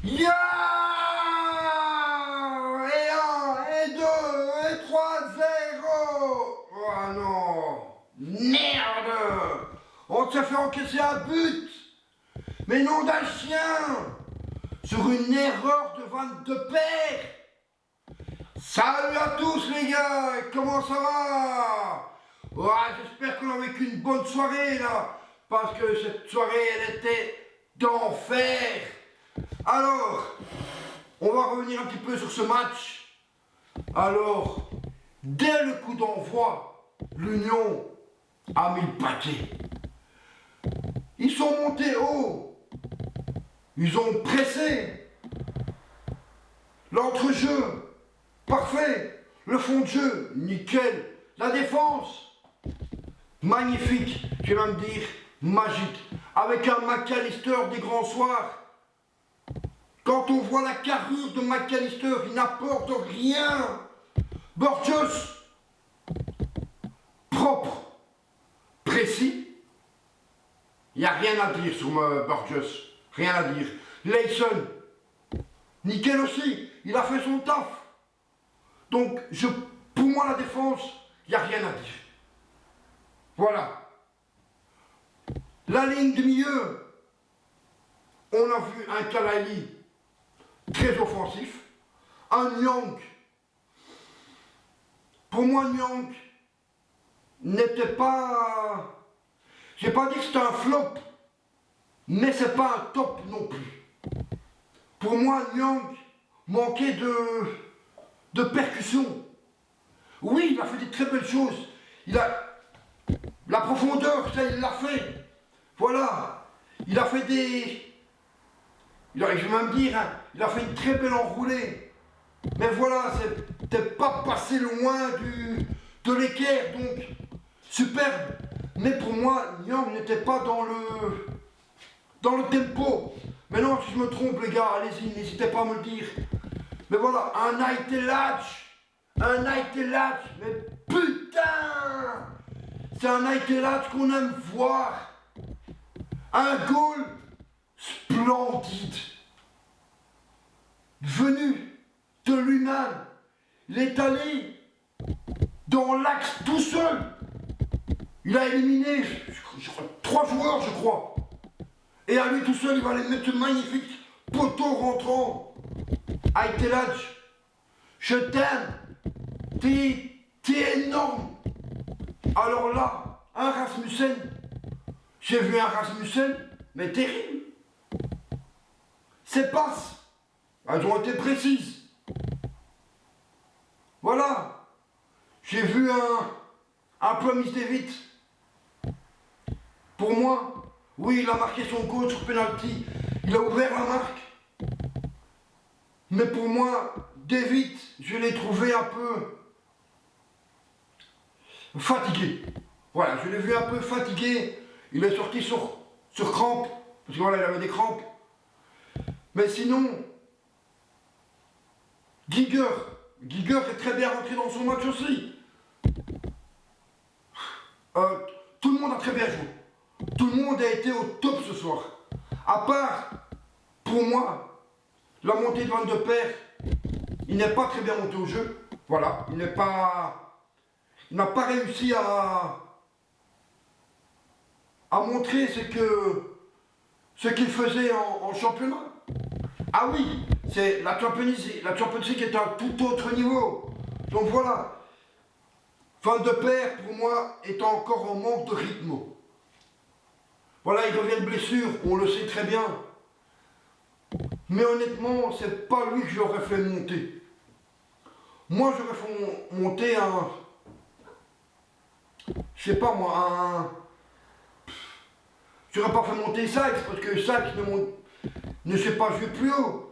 Ya et un, et deux, et trois, zéro. Oh non. Merde. On se fait encaisser un but. Mais nom d'un chien. Sur une erreur de 22 paires. Salut à tous les gars. Comment ça va? Ouais, j'espère qu'on a vécu une bonne soirée là. Parce que cette soirée, elle était d'enfer. Alors, on va revenir un petit peu sur ce match. Alors, dès le coup d'envoi, l'Union a mis le paquet. Ils sont montés haut. Ils ont pressé. L'entrejeu, parfait. Le fond de jeu, nickel. La défense, magnifique. Je vais même dire magique. Avec un McAllister des grands soirs. Quand on voit la carrure de McAllister, il n'apporte rien. Borges, propre, précis. Il n'y a rien à dire sur Borges. Rien à dire. Leison, nickel aussi. Il a fait son taf. Donc, pour moi, la défense, il n'y a rien à dire. Voilà. La ligne de milieu, on a vu un Kalaili très offensif, un Nyang. Pour moi, Nyang n'était pas... J'ai pas dit que c'était un flop, mais c'est pas un top non plus. Pour moi, Nyang manquait de percussion. Oui, il a fait des très belles choses. La profondeur, ça, il l'a fait. Voilà. Il a fait je vais même dire, hein, il a fait une très belle enroulée. Mais voilà, c'était pas passé loin de l'équerre, donc superbe. Mais pour moi, Nyang n'était pas dans le tempo. Maintenant, si je me trompe, les gars, allez-y, n'hésitez pas à me le dire. Mais voilà, un Night Latch, mais putain, c'est un Night Latch qu'on aime voir. Un goal splendide. Venu de lui-même. Il est allé dans l'axe tout seul. Il a éliminé, je crois, 3 joueurs, je crois. Et à lui tout seul, il va aller mettre ce magnifique poteau rentrant. Aitelage, je t'aime. T'es énorme. Alors là, un Rasmussen. J'ai vu un Rasmussen, mais terrible. Ces passes, elles ont été précises. Voilà. J'ai vu un Promise David. Pour moi, oui, il a marqué son goal sur penalty. Il a ouvert la marque. Mais pour moi, David, je l'ai trouvé un peu fatigué. Voilà, je l'ai vu un peu fatigué. Il est sorti sur crampes. Parce que voilà, il avait des crampes. Mais sinon, Giger est très bien rentré dans son match aussi. Tout le monde a très bien joué. Tout le monde a été au top ce soir. À part, pour moi, la montée de Van de Perre, il n'est pas très bien monté au jeu. Voilà, il n'a pas réussi à montrer ce qu'il faisait en championnat. Ah oui, c'est la Champions League est un tout autre niveau. Donc voilà, Van de Perre, pour moi, est encore en manque de rythme. Voilà, il revient de blessure, on le sait très bien. Mais honnêtement, c'est pas lui que j'aurais fait monter. Moi, j'aurais fait monter je sais pas moi, j'aurais pas fait monter Sax, parce que Sax ne sait pas jouer plus haut.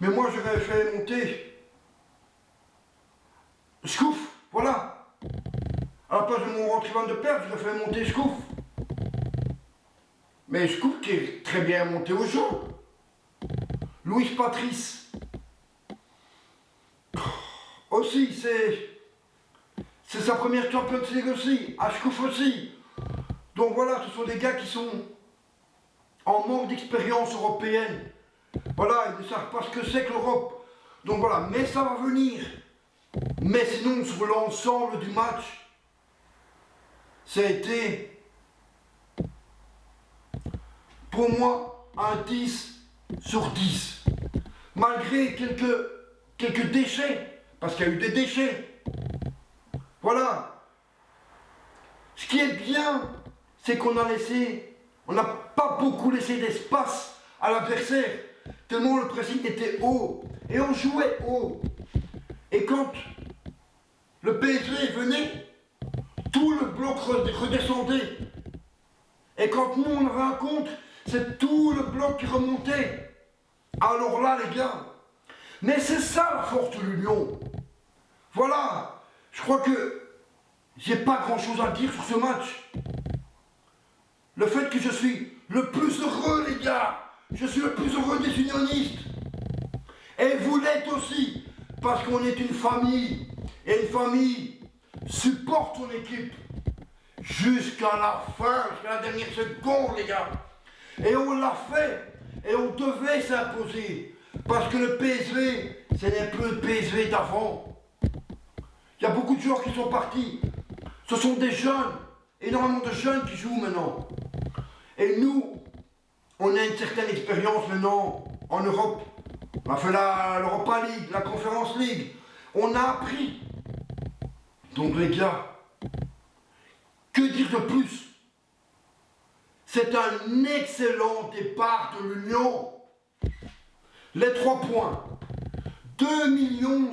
Mais moi, j'aurais fait monter Scouf, voilà. À la place de mon rentré Van de Perre, j'aurais fait monter Scouf. Mais Scouf qui est très bien monté au jeu. Louis Patrice. Aussi, c'est sa première Champions League aussi. Ashkouf aussi. Donc voilà, ce sont des gars qui sont en manque d'expérience européenne. Voilà, ils ne savent pas ce que c'est que l'Europe. Donc voilà, mais ça va venir. Mais sinon, sur l'ensemble du match, ça a été, pour moi, un 10 sur 10. Malgré quelques déchets, parce qu'il y a eu des déchets. Voilà. Ce qui est bien, c'est qu'on n'a pas beaucoup laissé d'espace à l'adversaire, tellement le pressing était haut, et on jouait haut. Et quand le PSG venait, tout le bloc redescendait. Et quand nous on avait un contre, c'est tout le bloc qui remontait. Alors là les gars, mais c'est ça la force de l'union. Voilà, je crois que j'ai pas grand chose à dire sur ce match. Le fait que je suis le plus heureux les gars, je suis le plus heureux des unionistes. Et vous l'êtes aussi, parce qu'on est une famille, et une famille supporte son équipe jusqu'à la fin, jusqu'à la dernière seconde les gars. Et on l'a fait, et on devait s'imposer, parce que le PSV, ce n'est plus le PSV d'avant. Il y a beaucoup de joueurs qui sont partis, ce sont des jeunes, énormément de jeunes qui jouent maintenant. Et nous, on a une certaine expérience maintenant en Europe. On a fait l'Europa League, la Conference League. On a appris. Donc les gars, que dire de plus? C'est un excellent départ de l'Union. Les 3 points. 2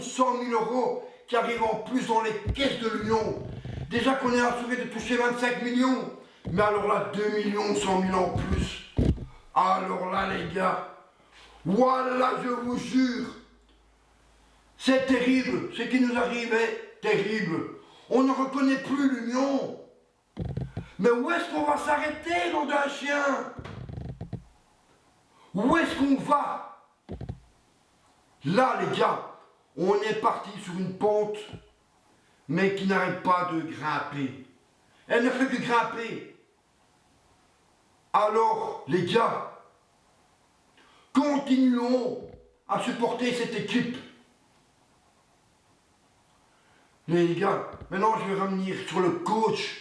100 000 € qui arrivent en plus dans les caisses de l'Union. Déjà qu'on est assuré de toucher 25 millions. Mais alors là, 2 100 000 en plus. Alors là les gars, voilà, je vous jure, c'est terrible, ce qui nous arrive est terrible. On ne reconnaît plus l'union. Mais où est-ce qu'on va s'arrêter, nom d'un chien? Où est-ce qu'on va? Là, les gars, on est parti sur une pente, mais qui n'arrête pas de grimper. Elle ne fait que grimper. Alors, les gars, continuons à supporter cette équipe. Les gars, maintenant je vais revenir sur le coach,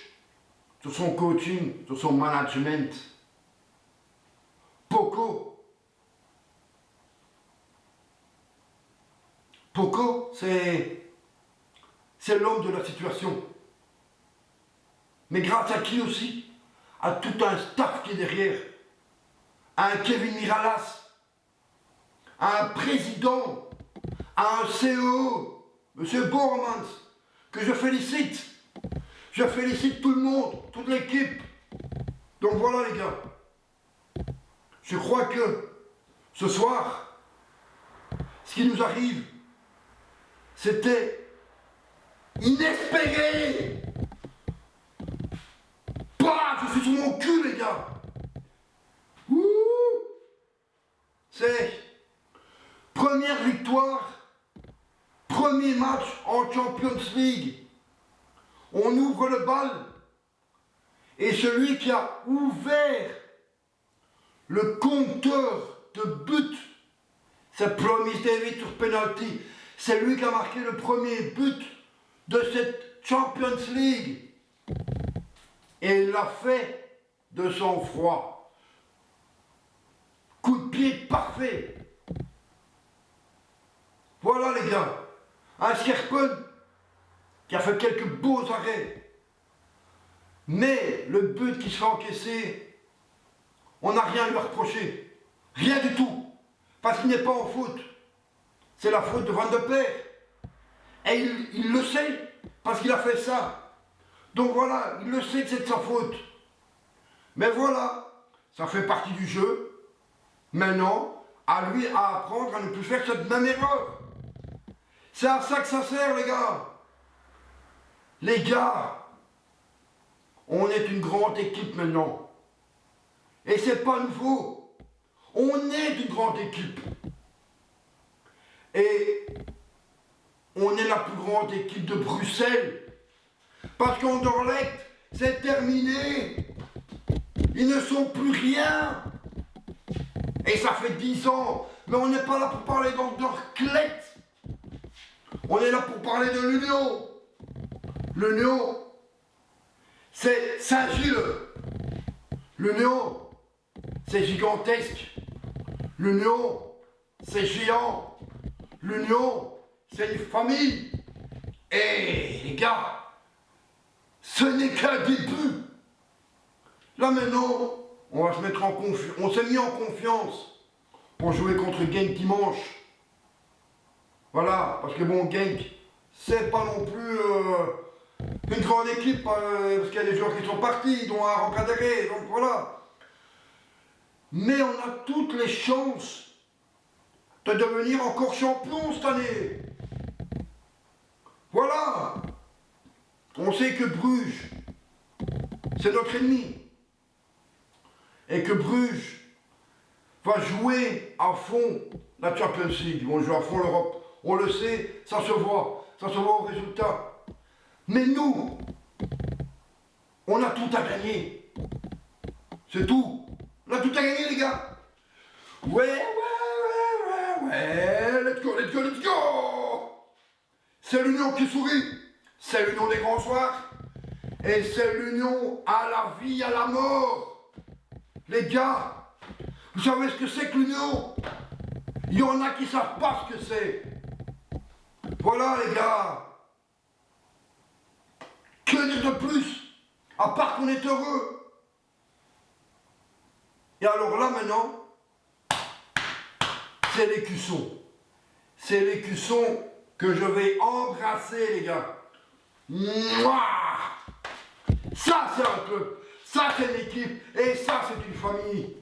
sur son coaching, sur son management. Poco, c'est l'homme de la situation. Mais grâce à qui aussi? À tout un staff qui est derrière. À un Kevin Miralas, à un président, à un CEO, M. Bormans, que je félicite. Je félicite tout le monde, toute l'équipe. Donc voilà les gars. Je crois que ce soir, ce qui nous arrive, c'était inespéré. Bah, je suis sur mon cul les gars. Ouh. C'est première victoire, premier match en Champions League. On ouvre le bal et celui qui a ouvert le compteur de but, c'est Promise David sur penalty. C'est lui qui a marqué le premier but de cette Champions League. Et il l'a fait de sang-froid. Coup de pied parfait. Voilà les gars. Un Scherpen qui a fait quelques beaux arrêts. Mais le but qui se fait encaisser, on n'a rien à lui reprocher. Rien du tout. Parce qu'il n'est pas en faute. C'est la faute de Van de Peer. Et il le sait, parce qu'il a fait ça. Donc voilà, il le sait que c'est de sa faute. Mais voilà, ça fait partie du jeu. Maintenant, à lui à apprendre à ne plus faire cette même erreur. C'est à ça que ça sert, les gars. Les gars, on est une grande équipe maintenant. Et c'est pas nouveau. On est une grande équipe. Et on est la plus grande équipe de Bruxelles. Parce qu'Anderlecht, c'est terminé. Ils ne sont plus rien. Et ça fait 10 ans. Mais on n'est pas là pour parler d'Anderlecht. On est là pour parler de l'Union. L'Union, c'est Saint-Gilles. L'Union, c'est gigantesque. L'Union, c'est géant. L'Union, c'est une famille. Et les gars, ce n'est qu'un début. Là maintenant, on va se mettre en confiance. On s'est mis en confiance pour jouer contre Genk dimanche. Voilà, parce que bon, Genk, c'est pas non plus une grande équipe, parce qu'il y a des joueurs qui sont partis, dont un recadré, donc voilà. Mais on a toutes les chances de devenir encore champion cette année. Voilà. On sait que Bruges, c'est notre ennemi. Et que Bruges va jouer à fond la Champions League. Ils vont jouer à fond l'Europe. On le sait, ça se voit au résultat. Mais nous, on a tout à gagner. C'est tout. On a tout à gagner, les gars. Ouais, let's go, let's go, let's go. C'est l'union qui sourit. C'est l'union des grands soirs. Et c'est l'union à la vie, à la mort. Les gars, vous savez ce que c'est que l'union? Il y en a qui ne savent pas ce que c'est. Voilà les gars. Que dire de plus? À part qu'on est heureux. Et alors là maintenant, c'est l'écusson. C'est l'écusson que je vais embrasser les gars. Mouah! Ça c'est un club. Ça c'est une équipe. Et ça c'est une famille.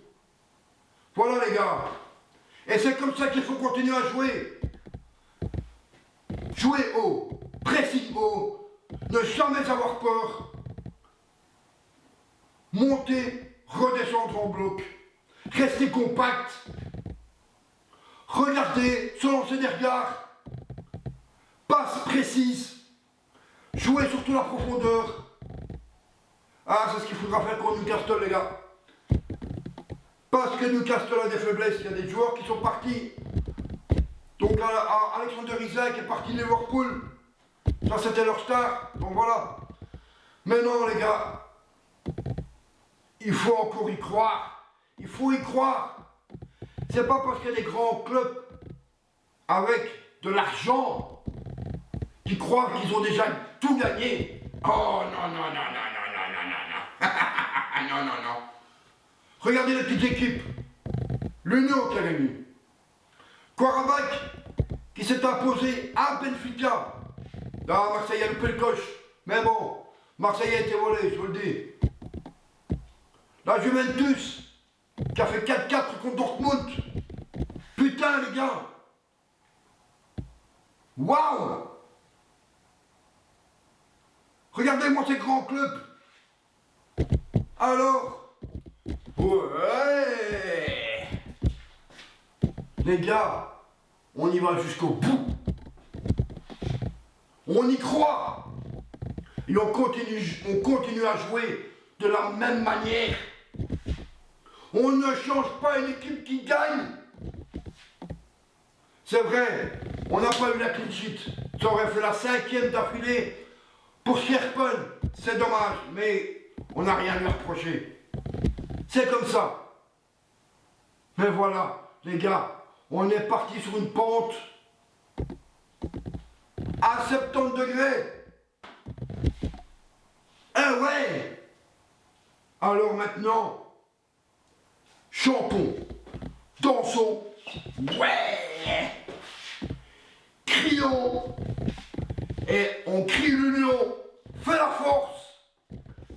Voilà les gars. Et c'est comme ça qu'il faut continuer à jouer. Jouer haut, pressing haut, ne jamais avoir peur, monter, redescendre en bloc, rester compact, regarder, se lancer des regards, passe précise, jouer surtout la profondeur. Ah, c'est ce qu'il faudra faire contre Newcastle les gars. Parce que Newcastle a des faiblesses, il y a des joueurs qui sont partis. Donc Alexander Isak est parti de Liverpool. Ça c'était leur star. Donc voilà. Mais non les gars. Il faut encore y croire. Il faut y croire. C'est pas parce qu'il y a des grands clubs avec de l'argent qui croient qu'ils ont déjà tout gagné. Oh non, non, non, non, non, non, non, non, non. Non, non, non. Regardez les petites équipes. L'Union qui a gagné. Quarabak qui s'est imposé à Benfica. Là, Marseille a loupé le coche. Mais bon, Marseille a été volé, je vous le dis. La Juventus qui a fait 4-4 contre Dortmund. Putain les gars. Waouh. Regardez-moi ces grands clubs. Alors, ouais. Les gars, on y va jusqu'au bout. On y croit. Et on continue à jouer de la même manière. On ne change pas une équipe qui gagne. C'est vrai, on n'a pas eu la clean sheet. Ça aurait fait la 5e d'affilée pour Scherpen. C'est dommage, mais on n'a rien à lui reprocher. C'est comme ça. Mais voilà, les gars. On est parti sur une pente à 70 degrés. Eh ouais. Alors maintenant, chantons, dansons, ouais, crions, et on crie l'union, fait la force,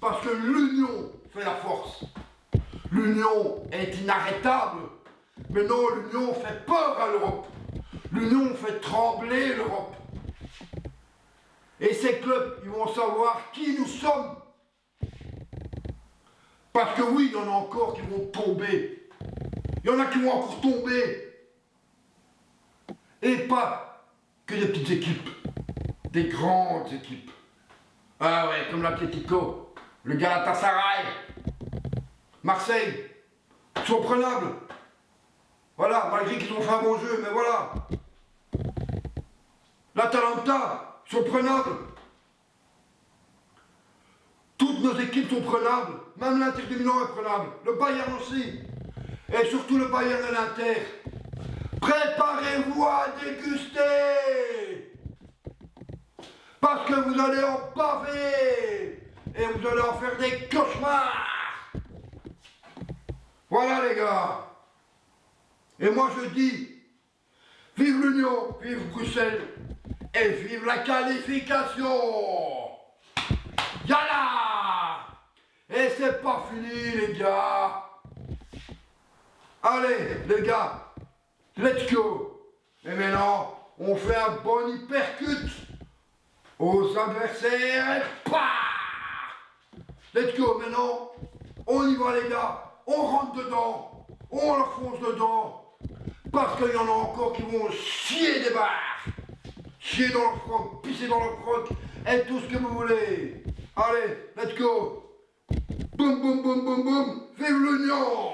parce que l'union fait la force. L'union est inarrêtable. Mais non, l'Union fait peur à l'Europe. L'Union fait trembler l'Europe. Et ces clubs, ils vont savoir qui nous sommes. Parce que oui, il y en a encore qui vont tomber. Il y en a qui vont encore tomber. Et pas que des petites équipes. Des grandes équipes. Ah ouais, comme l'Atlético, le Galatasaray, Marseille, sont prenables. Voilà, malgré qu'ils ont fait un bon jeu, mais voilà. L'Atalanta sont prenables. Toutes nos équipes sont prenables. Même l'Inter de Milan est prenable. Le Bayern aussi. Et surtout le Bayern et l'Inter. Préparez-vous à déguster. Parce que vous allez en baver. Et vous allez en faire des cauchemars. Voilà les gars. Et moi je dis, vive l'Union, vive Bruxelles, et vive la qualification. Yalla. Et c'est pas fini les gars. Allez les gars, let's go. Et maintenant, on fait un bon hypercut aux adversaires et pah. Let's go, maintenant, on y va les gars, on rentre dedans, on leur fonce dedans. Parce qu'il y en a encore qui vont chier des barres, chier dans leur froc, pisser dans leur froc, et tout ce que vous voulez. Allez, let's go. Boum, boum, boum, boum, boum. Vive l'Union.